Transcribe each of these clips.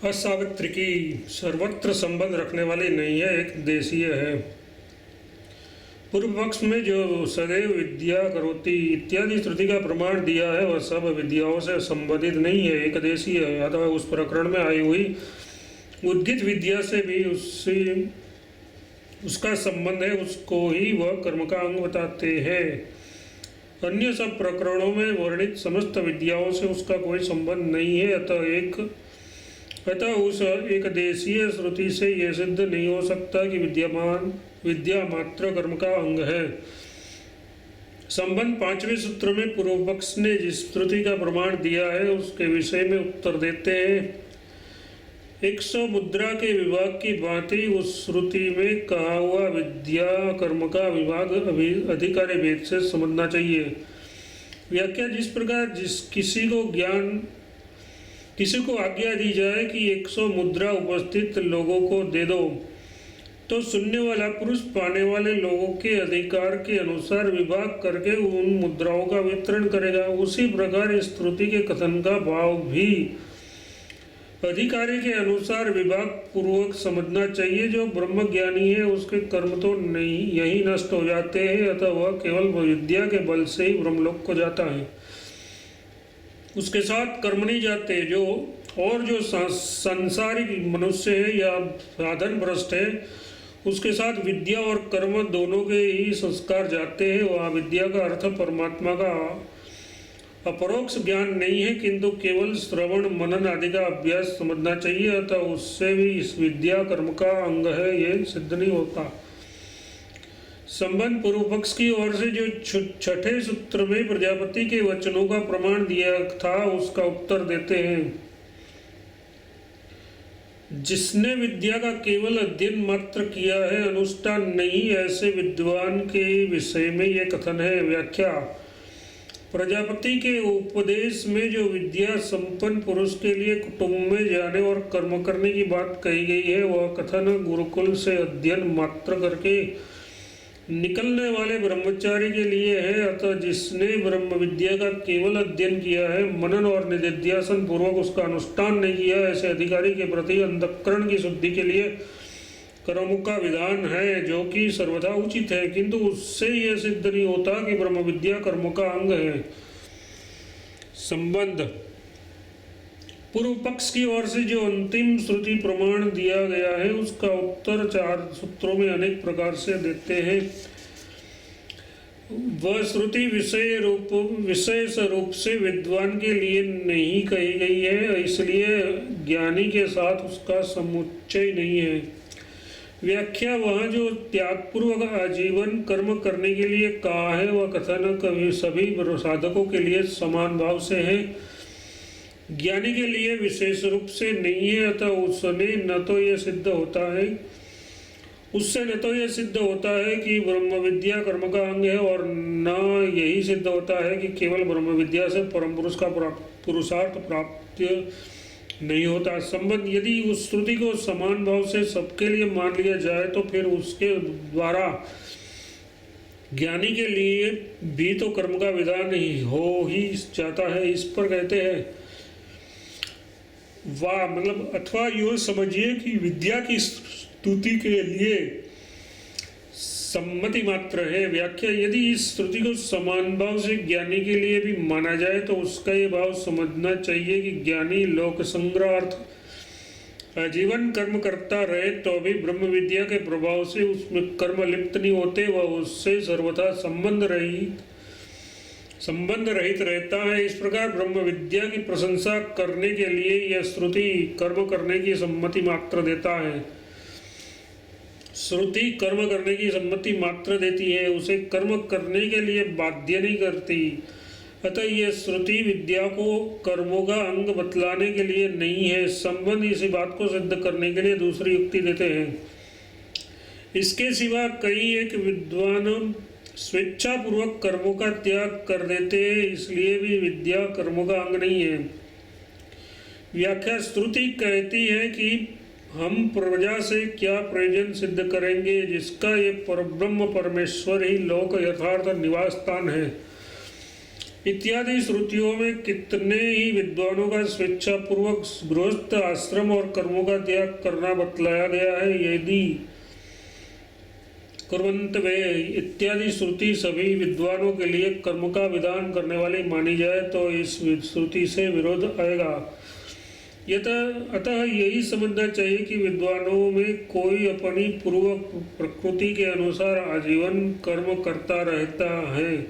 असावित्रिकी सर्वत्र संबंध रखने वाली नहीं है, एक देशीय है। पूर्व पक्ष में जो सदैव विद्या करोति इत्यादि श्रुति का प्रमाण दिया है वह सब विद्याओं से संबंधित नहीं है, एक देशीय है। अथवा उस प्रकरण में आई हुई उद्गित विद्या से भी उसका संबंध है, उसको ही वह कर्म का अंग बताते हैं। अन्य सब प्रकरणों में वर्णित समस्त विद्याओं से उसका कोई संबंध नहीं है। अतः उस एक देशीय श्रुति से यह सिद्ध नहीं हो सकता कि विद्या मात्र कर्म का अंग है। संबंध 5वें सूत्र में पूर्व पक्ष ने जिस श्रुति का प्रमाण दिया है उसके विषय में उत्तर देते हैं। 100 मुद्रा के विभाग की भांति उस श्रुति में कहा हुआ विद्या कर्म का विभाग अधिकारी भेद से समझना चाहिए। व्याख्या जिस प्रकार किसी को आज्ञा दी जाए कि 100 मुद्रा उपस्थित लोगों को दे दो, तो सुनने वाला पुरुष पाने वाले लोगों के अधिकार के अनुसार विभाग करके उन मुद्राओं का वितरण करेगा। उसी प्रकार इस श्रुति के कथन का भाव भी अधिकारी के अनुसार विभाग पूर्वक समझना चाहिए। जो ब्रह्म ज्ञानी है उसके कर्म तो नहीं यही नष्ट हो जाते हैं, अतः वह केवल विद्या के बल से ही ब्रह्मलोक को जाता है, उसके साथ कर्म नहीं जाते। जो सांसारिक मनुष्य है या साधन भ्रष्ट है उसके साथ विद्या और कर्म दोनों के ही संस्कार जाते हैं। वह विद्या का अर्थ परमात्मा का अपरोक्ष ज्ञान नहीं है, किंतु केवल श्रवण मनन आदि का अभ्यास समझना चाहिए। अतः उससे भी इस विद्या कर्म का अंग है यह सिद्ध नहीं होता। संबंध पूर्व पक्ष की ओर से जो छठे सूत्र में प्रजापति के वचनों का प्रमाण दिया था उसका उत्तर देते हैं। जिसने विद्या का केवल अध्ययन मात्र किया है, अनुष्ठान नहीं, ऐसे विद्वान के विषय में यह कथन है। व्याख्या प्रजापति के उपदेश में जो विद्या संपन्न पुरुष के लिए कुटुंब में जाने और कर्म करने की बात कही गई है वह कथन गुरुकुल से अध्ययन मात्र करके निकलने वाले ब्रह्मचारी के लिए है। अतः जिसने ब्रह्म विद्या का केवल अध्ययन किया है, मनन और निधिध्यासन पूर्वक उसका अनुष्ठान नहीं किया, ऐसे अधिकारी के प्रति अंतःकरण की शुद्धि के लिए कर्म का विधान है, जो कि सर्वथा उचित है, किंतु उससे यह सिद्ध नहीं होता कि ब्रह्म विद्या कर्म का अंग है। संबंध पूर्व पक्ष की ओर से जो अंतिम श्रुति प्रमाण दिया गया है उसका उत्तर 4 सूत्रों में अनेक प्रकार से देते हैं। वह श्रुति विशेष रूप से विद्वान के लिए नहीं कही गई है, इसलिए ज्ञानी के साथ उसका समुच्चय नहीं है। व्याख्या वहाँ जो त्यागपूर्वक आजीवन कर्म करने के लिए कहा है वह कथन कभी सभी साधकों के लिए समान भाव से है, ज्ञानी के लिए विशेष रूप से नहीं है। अतः उससे न तो यह सिद्ध होता है कि ब्रह्म विद्या कर्म का अंग है, और न यही सिद्ध होता है कि केवल ब्रह्म विद्या से परम पुरुष का पुरुषार्थ प्राप्त नहीं होता। संबंध यदि उस श्रुति को समान भाव से सबके लिए मान लिया जाए तो फिर उसके द्वारा ज्ञानी के लिए भी तो कर्म का विधान हो ही जाता है। इस पर कहते हैं अथवा यूँ समझिए कि विद्या की स्तुति के लिए सम्मति मात्र है। व्याख्या यदि इस श्रुति को समान भाव से ज्ञानी के लिए भी माना जाए तो उसका ये भाव समझना चाहिए कि ज्ञानी लोक संग्रहार्थ आजीवन कर्म करता रहे तो भी ब्रह्म विद्या के प्रभाव से उसमें कर्म लिप्त नहीं होते, वह उससे सर्वथा संबंध रहित रहता है। इस प्रकार ब्रह्म विद्या की प्रशंसा करने के लिए यह श्रुति कर्म करने की सम्मति मात्र देता है। श्रुति कर्म करने की सम्मति मात्र देती है, उसे कर्म करने के लिए बाध्य नहीं करती। अतः यह श्रुति विद्या को कर्मों का अंग बतलाने के लिए नहीं है। संबंध इसी बात को सिद्ध करने के लिए दूसरी युक्ति देते हैं। इसके सिवा कई एक विद्वान स्वेच्छा पूर्वक कर्मों का त्याग कर देते हैं, इसलिए भी विद्या कर्मों का अंग नहीं है। व्याख्या श्रुति कहती है कि हम प्रजा से क्या प्रयोजन सिद्ध करेंगे, जिसका ये परब्रह्म परमेश्वर ही लोक यथार्थ निवास स्थान है। इत्यादि श्रुतियों में कितने ही विद्वानों का स्वेच्छापूर्वक गृहस्थ आश्रम और कर्मों का त्याग करना बतलाया गया है। यदि कुर्वन्त वे इत्यादि श्रुति सभी विद्वानों के लिए कर्म का विधान करने वाली मानी जाए तो इस श्रुति से विरोध आएगा। अतः यही समझना चाहिए कि विद्वानों में कोई अपनी पूर्व प्रकृति के अनुसार आजीवन कर्म करता रहता है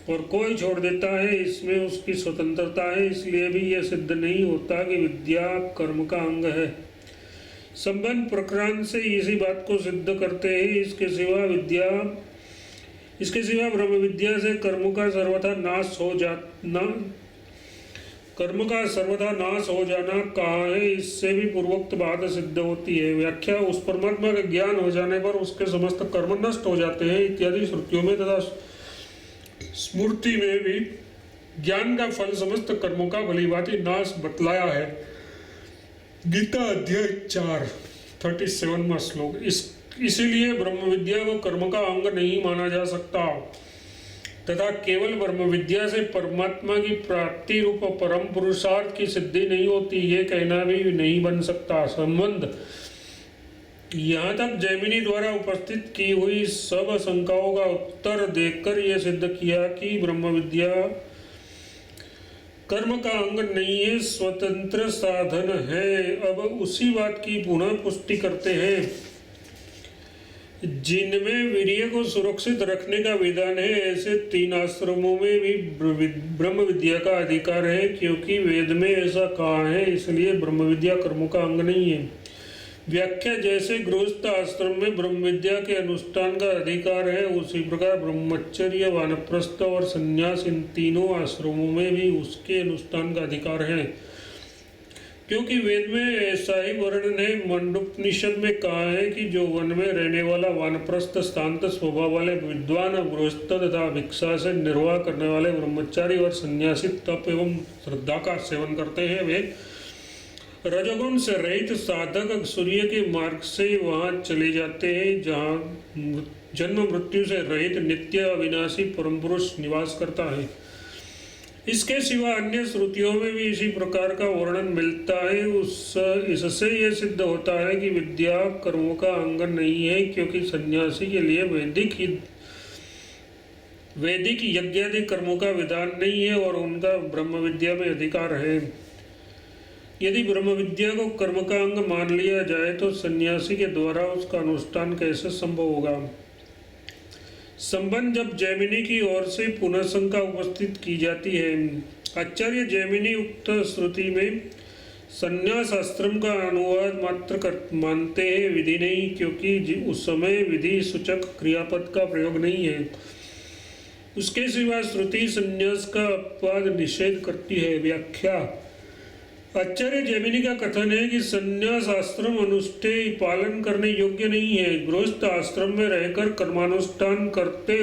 और कोई छोड़ देता है, इसमें उसकी स्वतंत्रता है। इसलिए भी यह सिद्ध नहीं होता कि विद्या कर्म का अंग है। संबंध प्रकरण से इसी बात को सिद्ध करते हैं। इसके सिवा ब्रह्म विद्या से कर्म का सर्वथा नाश हो जाना कहा है, इससे भी पूर्वोक्त बात सिद्ध होती है। व्याख्या, उस परमात्मा का ज्ञान हो जाने पर उसके समस्त कर्म नष्ट हो जाते हैं इत्यादि श्रुतियों में तथा स्मृति में भी ज्ञान का फल समस्त कर्मों का भलीभांति नाश बतलाया है। गीता अध्याय 4:37वां श्लोक। इसीलिए ब्रह्म विद्या को कर्म का अंग नहीं माना जा सकता तथा केवल ब्रह्म विद्या से परमात्मा की प्राप्ति रूप परम पुरुषार्थ की सिद्धि नहीं होती, ये कहना भी नहीं बन सकता। संबंध, यहाँ तक जैमिनी द्वारा उपस्थित की हुई सब शंकाओं का उत्तर देकर यह सिद्ध किया कि ब्रह्म विद्या कर्म का अंग नहीं है, स्वतंत्र साधन है। अब उसी बात की पुनः पुष्टि करते हैं। जिनमें वीर्य को सुरक्षित रखने का विधान है, ऐसे 3 आश्रमों में भी ब्रह्म विद्या का अधिकार है, क्योंकि वेद में ऐसा कहा है। इसलिए ब्रह्म विद्या कर्मों का अंग नहीं है। व्याख्या, जैसे गृहस्थ आश्रम में ब्रह्म विद्या के अनुष्ठान का अधिकार है, उसी प्रकार ब्रह्मचर्य, वानप्रस्थ और संन्यास, इन तीनों आश्रमों में भी उसके अनुष्ठान का अधिकार है। क्योंकि वेद में ऐसा ही वर्णन है। मंडूपनिषद में कहा है कि जो वन में रहने वाला वानप्रस्थ, शांत स्वभाव वाले विद्वान, गृहस्थ तथा भिक्षा से निर्वाह करने वाले ब्रह्मचारी और सन्यासी तप एवं श्रद्धा का सेवन करते हैं, वे रजोगुण से रहित साधक सूर्य के मार्ग से वहां चले जाते हैं, जहां जन्म मृत्यु से रहित नित्य अविनाशी परम पुरुष निवास करता है। इसके सिवा अन्य श्रुतियों में भी इसी प्रकार का वर्णन मिलता है। इससे यह सिद्ध होता है कि विद्या कर्मों का अंग नहीं है, क्योंकि सन्यासी के लिए वैदिक यज्ञादि कर्मों का विधान नहीं है और उनका ब्रह्म विद्या में अधिकार है। यदि ब्रह्म विद्या को कर्म का अंग मान लिया जाए तो सन्यासी के द्वारा उसका अनुष्ठान कैसे संभव होगा। संबंध, जब जैमिनी की ओर से पुनः शंका उपस्थित की जाती है। आचार्य जैमिनी उक्त श्रुति में संन्यास आश्रम का अनुवाद मात्र मानते हैं, विधि नहीं, क्योंकि उस समय विधि सूचक क्रियापद का प्रयोग नहीं है। उसके सिवा श्रुति संन्यास का अपवाद निषेध करती है। व्याख्या, आचार्य जैमिनी का कथन है कि संन्यास आश्रम अनुष्ठेय पालन करने योग्य नहीं है। गृहस्थ आश्रम में रहकर कर्मानुष्ठान करते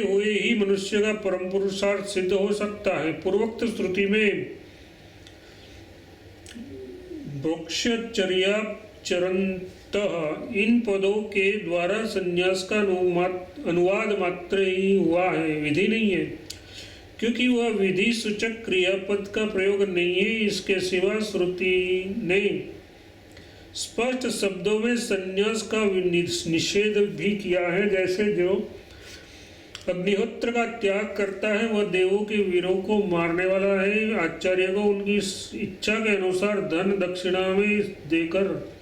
हुए ही मनुष्य का परम पुरुषार्थ सिद्ध हो सकता है। पूर्वोक्त श्रुति में ब्रह्मचर्या चरन्तः इन पदों के द्वारा संन्यास का अनुवाद मात्र ही हुआ है, विधि नहीं है, क्योंकि वह विधि सूचक क्रियापद का प्रयोग नहीं है। इसके सिवा श्रुति ने स्पष्ट शब्दों में संन्यास का निषेध भी किया है। जैसे जो अग्निहोत्र का त्याग करता है वह देवों के वीरों को मारने वाला है। आचार्य को उनकी इच्छा के अनुसार धन दक्षिणा में देकर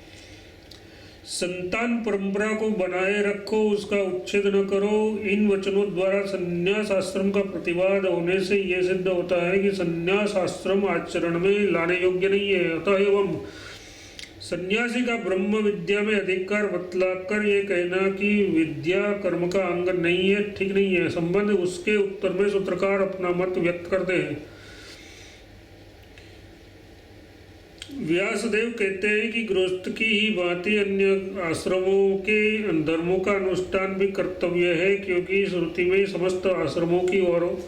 संतान परंपरा को बनाए रखो, उसका उच्छेद न करो। इन वचनों द्वारा संन्यास आश्रम का प्रतिवाद होने से यह सिद्ध होता है कि संन्यास आश्रम आचरण में लाने योग्य नहीं है। अतः एवं सन्यासी का ब्रह्म विद्या में अधिकार बतलाकर ये कहना कि विद्या कर्म का अंग नहीं है, ठीक नहीं है। संबंध, उसके उत्तर में सूत्रकार अपना मत व्यक्त करते हैं। व्यासदेव कहते हैं कि गृहस्थ की ही भांति अन्य आश्रमों के धर्मों का अनुष्ठान भी कर्तव्य है, क्योंकि श्रुति में समस्त आश्रमों की और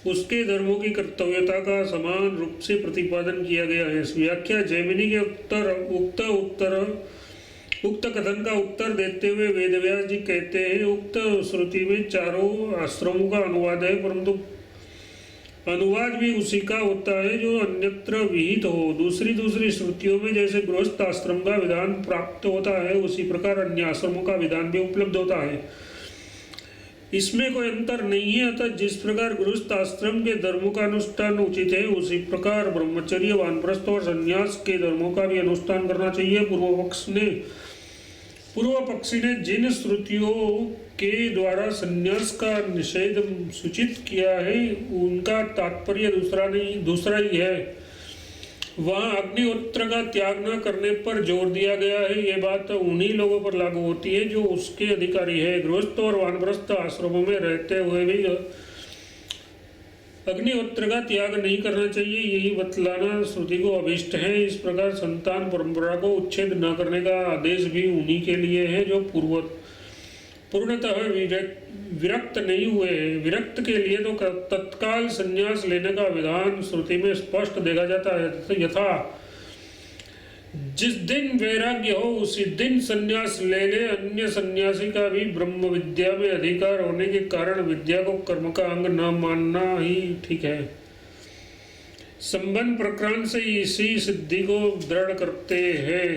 उसके धर्मों की कर्तव्यता का समान रूप से प्रतिपादन किया गया है। व्याख्या, जैमिनी के उक्त उत्तर उक्त कथन का उत्तर देते हुए वेदव्यास जी कहते हैं, उक्त श्रुति में चारों आश्रमों का अनुवाद है, परंतु अनुवाद भी उसी का होता है जो अन्यत्र विहित हो। दूसरी श्रुतियों में जैसे गृहस्थ आश्रम का विधान प्राप्त होता है, उसी प्रकार अन्य आश्रमों का विधान भी उपलब्ध होता है, इसमें कोई अंतर नहीं है। अतः जिस प्रकार गृहस्थ आश्रम के धर्मों का अनुष्ठान उचित है, उसी प्रकार ब्रह्मचर्य, वानप्रस्थ और संन्यास के धर्मों का भी अनुष्ठान करना चाहिए। पूर्व पक्षी ने जिन श्रुतियों के द्वारा संन्यास का निषेध सूचित किया है, उनका तात्पर्य दूसरा ही है। वहाँ अग्निहोत्र का त्याग न करने पर जोर दिया गया है। ये बात उन्हीं लोगों पर लागू होती है जो उसके अधिकारी है। गृहस्थ और वानप्रस्थ आश्रमों में रहते हुए भी अग्निहोत्र का त्याग नहीं करना चाहिए, यही बतलाना श्रुति को अभिष्ट है। इस प्रकार संतान परंपरा को उच्छेद न करने का आदेश भी उन्हीं के लिए है जो पूर्णतः विरक्त नहीं हुए हैं। विरक्त के लिए तो तत्काल संन्यास लेने का विधान श्रुति में स्पष्ट देखा जाता है। यथा जिस दिन वैराग्य हो उसी दिन संन्यास ले ले। अन्य सन्यासी का भी ब्रह्म विद्या में अधिकार होने के कारण विद्या को कर्म का अंग न मानना ही ठीक है। संबंध प्रकरण से इसी सिद्धि को दृढ़ करते हैं।